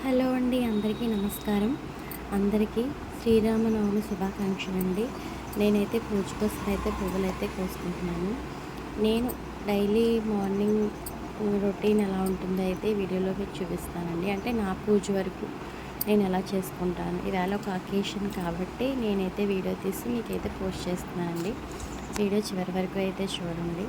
Hello అండి, అందరికీ నమస్కారం. అందరికీ శ్రీరామనవమి శుభాకాంక్షలు అండి. నేనైతే పూజ కోసం అయితే పువ్వులైతే కోసుకుంటున్నాను. నేను డైలీ మార్నింగ్ రొటీన్ ఎలా ఉంటుందో అయితే వీడియోలో మీకు చూపిస్తానండి. అంటే నా పూజ వరకు నేను ఎలా చేసుకుంటాను. ఇవాళ ఒక అకేషన్ కాబట్టి నేనైతే వీడియో తీసి మీకైతే పోస్ట్ చేస్తున్నానండి. వీడియో చివరి వరకు అయితే చూడండి.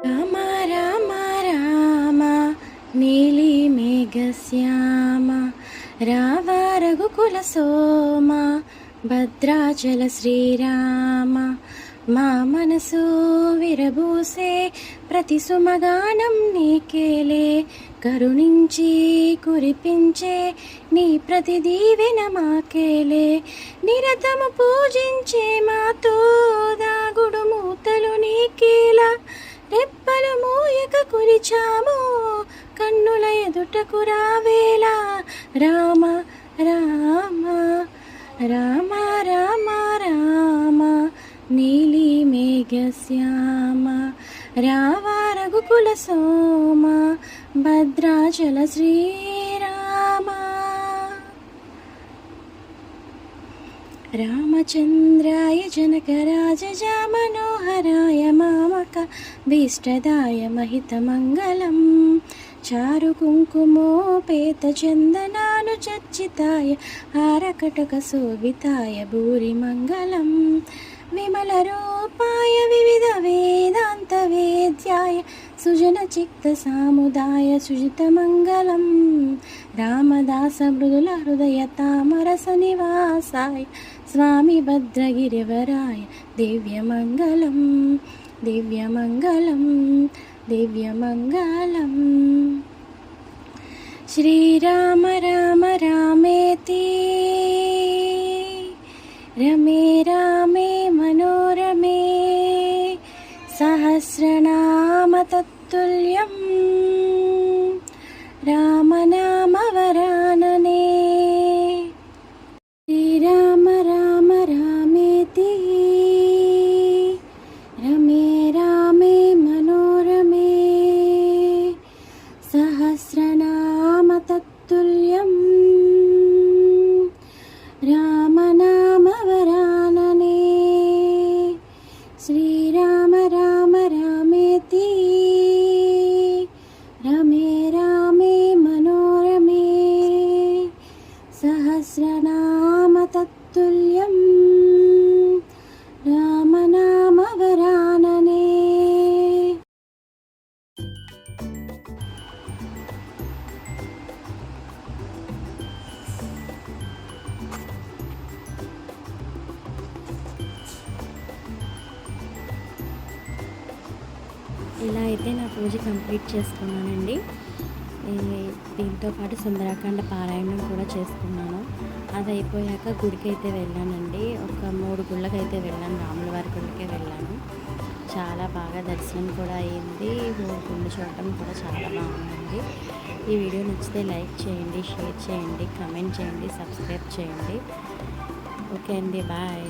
రామ రామ రామ నీలి మేఘశ్యామ రావ రఘుకుల సోమ భద్రాచల శ్రీరామ మా మనసు విరబూసే ప్రతి సుమగానం నీకేలే కరుణించి కురిపించే నీ ప్రతి దీవెన మాకేలే నిరతము పూజించే మాతో దాగుడు మూతలు నీకేలా రెప్పలు మూయక కురిచాము కన్నుల ఎదుటకు రావేలా రామ రామ రామ రామ రామ నీలి మేఘశ్యామ రావ రఘుకుల సోమ భద్రాచల శ్రీరామ రామచంద్రాయ జనకరాజజ మనోహరాయ మామక భీష్టదాయ మహితమంగళం చారు కుంకుమోపేత చందనాను చర్చితాయ హారకటక శోభితాయ భూరిమంగళం విమల రూపాయ వివిధ వేదాంత వేద్యాయ సుజన చిత్త సాముదాయ సుజితమంగళం రామదాస మృదుల హృదయ తామరస నివాసాయ స్వామి భద్రగిరివరాయ దివ్యమంగళం దివ్యమంగళం దివ్యమంగళం శ్రీరామ రామ రామేతి రమే రామే మనోరమే సహస్రనామ తత్తుల్యం రామనామవరాననే శ్రీరామ రామ రామేతి రమే రామే మనోరమే సహస్రనామ తత్తుల్యం రామనామవరాననే శ్రీరామ రామ రామేతి రమే రామే మనోరమే నేనైతే నా పూజ కంప్లీట్ చేసుకున్నానండి. దీంతో పాటు సుందరాకాండ పారాయణం కూడా చేసుకున్నాను. అది అయిపోయాక గుడికైతే వెళ్ళానండి. ఒక 3 గుళ్ళకైతే వెళ్ళాను. రాముల వారి గుడికే వెళ్ళాను. చాలా బాగా దర్శనం కూడా అయ్యింది. గుండు చూడటం కూడా చాలా బాగుందండి. ఈ వీడియో నచ్చితే లైక్ చేయండి, షేర్ చేయండి, కామెంట్ చేయండి, సబ్స్క్రైబ్ చేయండి. ఓకే అండి, బాయ్.